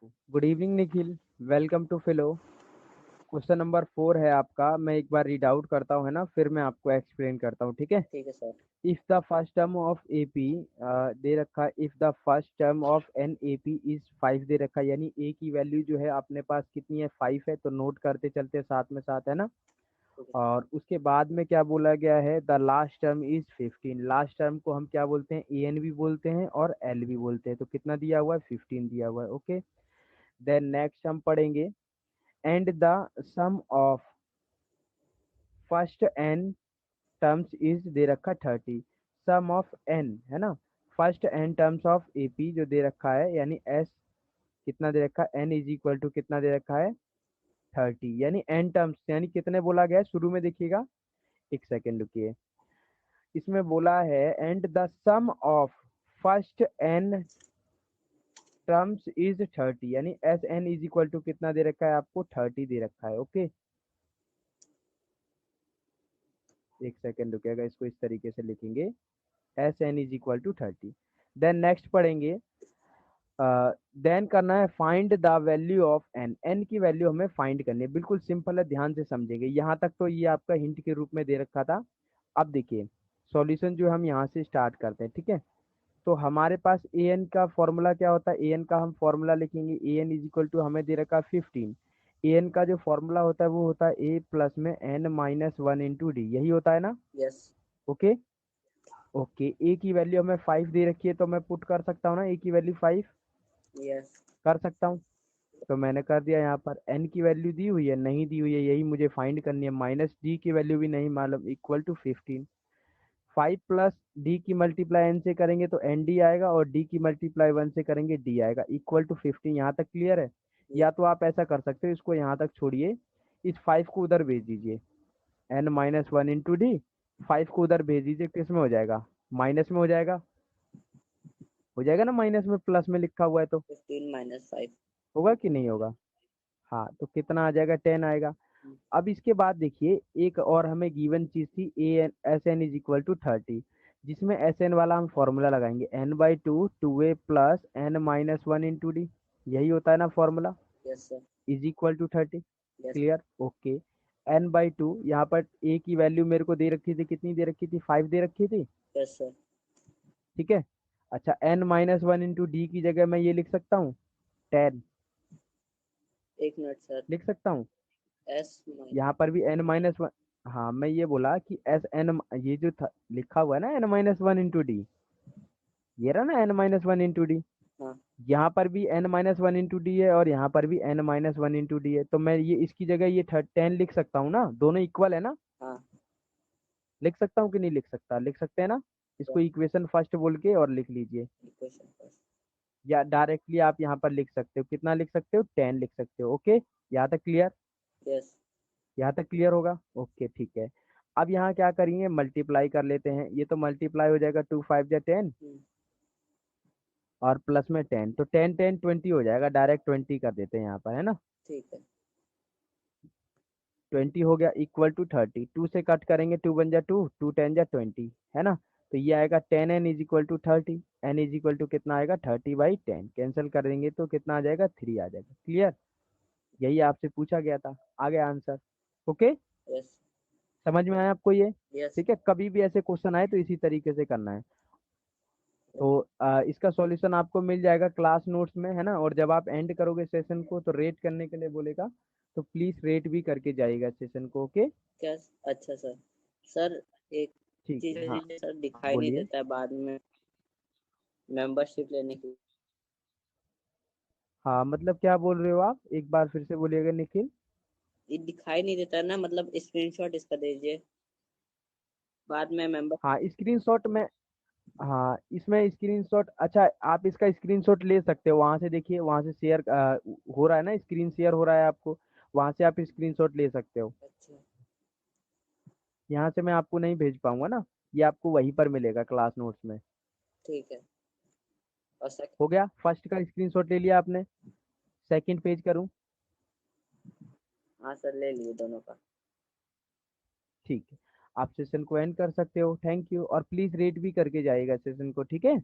Good evening Nikhil. Welcome to Filo. Question number 4 है आपका। मैं एक बार रीड आउट करता हूँ, है ना, फिर मैं आपको एक्सप्लेन करता हूँ, ठीक है। ठीक है sir. If the first term of AP दे रखा है, if the first term of an AP is 5 दे रखा है, यानी ए की वैल्यू जो है अपने पास कितनी है, 5 है। तो नोट करते चलते साथ में साथ, है ना। ठीक है और उसके बाद में क्या बोला गया है, the last term is 15। Last term को हम क्या बोलते हैं, ए एन भी बोलते हैं और एल भी बोलते हैं। तो कितना दिया हुआ है, 15 दिया हुआ है, ओके। देन नेक्स्ट हम पढ़ेंगे, and the sum of first n terms is दे रखा 30। सम ऑफ एन, है ना, first n terms of AP जो दे रखा है, यानी एस कितना दे रखा है, एन इज इक्वल टू कितना दे रखा है, 30। यानी एन टर्म्स यानी कितने बोला गया है शुरू में, देखिएगा, एक सेकेंड रुकिए। इसमें बोला है and the sum of first n terms is 30, यानी S N is equal to कितना दे रखा है आपको, 30 दे रखा है, ओके। एक सेकेंड रुकेगा, इसको इस तरीके से लिखेंगे, S N is equal to 30। Then next पढ़ेंगे, देन करना है find the value of n. N की वैल्यू हमें फाइंड करनी है, बिल्कुल सिंपल है, ध्यान से समझेंगे। यहाँ तक तो ये आपका हिंट के रूप में दे रखा था। अब देखिए सॉल्यूशन जो हम यहाँ से स्टार्ट करते हैं, ठीक है। तो हमारे पास ए एन का फॉर्मूला क्या होता है, ए एन का हम फॉर्मूला लिखेंगे, A N is equal to हमें दे रखा 15। ए एन का जो फॉर्मूला होता है वो होता है ए प्लस में n minus one into D, यही होता है ना, यस। ओके। ओके, ए की वैल्यू हमें 5 दे रखी है, तो मैं पुट कर सकता हूँ ना ए की वैल्यू 5, यस। कर सकता हूँ। तो मैंने कर दिया। यहाँ पर एन की वैल्यू दी हुई है, नहीं दी हुई है, यही मुझे फाइंड करनी है। माइनस डी की वैल्यू भी नहीं मालूम, इक्वल टू 15। 5 प्लस डी की मल्टीप्लाई एन से करेंगे तो एन डी आएगा, और डी की मल्टीप्लाई 1 से करेंगे डी आएगा, इक्वल टू 15। यहाँ तक क्लियर है। या तो आप ऐसा कर सकते हो, इसको यहाँ तक छोड़िए, इस 5 को उधर भेज दीजिए, n minus one into d, 5 को उधर भेज दीजिए, किस में हो जाएगा, माइनस में हो जाएगा, हो जाएगा ना, माइनस में प्लस में लिखा हुआ है तो 15 - 5। होगा कि नहीं होगा। हाँ, तो कितना आ जाएगा, 10 आएगा। अब इसके बाद देखिए, एक और हमें गिवन चीज थी, A N S N is equal to 30, जिसमें एस एन वाला हम फॉर्मूला लगाएंगे, N by two two A plus N minus one into D, यही होता है ना formula, yes sir. Is equal to 30। Yes. Clear, okay. N by two, यहाँ पर ए की वैल्यू मेरे को दे रखी थी, कितनी दे रखी थी, 5 दे रखी थी, यस सर। ठीक है। अच्छा, n minus one into d की जगह मैं ये लिख सकता हूँ, 10 एक मिनट सर। लिख सकता हूँ। S mine. यहाँ पर भी एन माइनस वन, हाँ मैं ये बोला कि एस एन, ये जो था लिखा हुआ है ना, n minus one into d, ये रहा ना n minus one into d, हाँ। यहाँ पर भी n minus one into d है, और यहाँ पर भी n minus one into d है। तो मैं ये इसकी जगह ये 10 लिख सकता हूँ ना, दोनों इक्वल है ना। हाँ। लिख सकता हूँ कि नहीं लिख सकता, लिख सकते हैं ना। इसको इक्वेशन फर्स्ट बोल के और लिख लीजिए, इक्वेशन फर्स्ट। या डायरेक्टली आप यहाँ पर लिख सकते हो, कितना लिख सकते हो, 10 लिख सकते हो, ओके। यहाँ तक क्लियर, यस। यहाँ तक क्लियर होगा, ओके ठीक है। अब यहाँ क्या करेंगे, मल्टीप्लाई कर लेते हैं, ये तो मल्टीप्लाई हो जाएगा, 2 5 जा 10, और प्लस में 10, तो 10 10 20 हो जाएगा, डायरेक्ट 20 कर देते हैं यहाँ पर, है ना। ठीक है। 20 हो गया, इक्वल टू 30, 2 से कट करेंगे, 2 बन जा 2, 2 10 जा 20, है ना। तो ये आएगा 10 n is equal to 30, n is equal to कितना आएगा, 30/10, कैंसिल कर देंगे तो कितना आ जाएगा, 3 आ जाएगा। क्लियर, यही आपसे पूछा गया था, आ गया आंसर, ओके। यस। समझ में आया आपको ये, यस। ठीक है। कभी भी ऐसे क्वेश्चन आए तो इसी तरीके से करना है। तो इसका सॉल्यूशन आपको मिल जाएगा क्लास नोट्स में, है ना। और जब आप एंड करोगे सेशन को तो रेट करने के लिए बोलेगा, तो प्लीज रेट भी करके जाइएगा सेशन को, ओके। क्या? अच्छा सर। सर, एक ठीक चीज है, हाँ मुझे सर दिखाई नहीं बोलिए। देता है बाद में मेंबरशिप लेने की। हाँ मतलब क्या बोल रहे हो आप, एक बार फिर से बोलिएगा निखिल। ये दिखाई नहीं देता है ना, मतलब स्क्रीनशॉट इसका दीजिए बाद में मेंबर। हाँ स्क्रीनशॉट में, हाँ इसमें स्क्रीनशॉट, अच्छा आप इसका स्क्रीनशॉट ले सकते हो, वहां से देखिए, वहां से शेयर हो रहा है ना, स्क्रीन शेयर हो रहा है आपको, वहां से आप स्क्रीनशॉट ले सकते हो। अच्छा। यहाँ से मैं आपको नहीं भेज पाऊंगा ना, ये आपको वहीं पर मिलेगा क्लास नोट्स में। ठीक है। और सेकंड। हो गया, फर्स्ट का स्क्रीनशॉट ले लिया आपने, सेकंड पेज करूँ, हाँ सर, ले लिए दोनों का। ठीक है। आप सेशन को एंड कर सकते हो, थैंक यू, और प्लीज रेट भी करके जाइएगा सेशन को, ठीक है।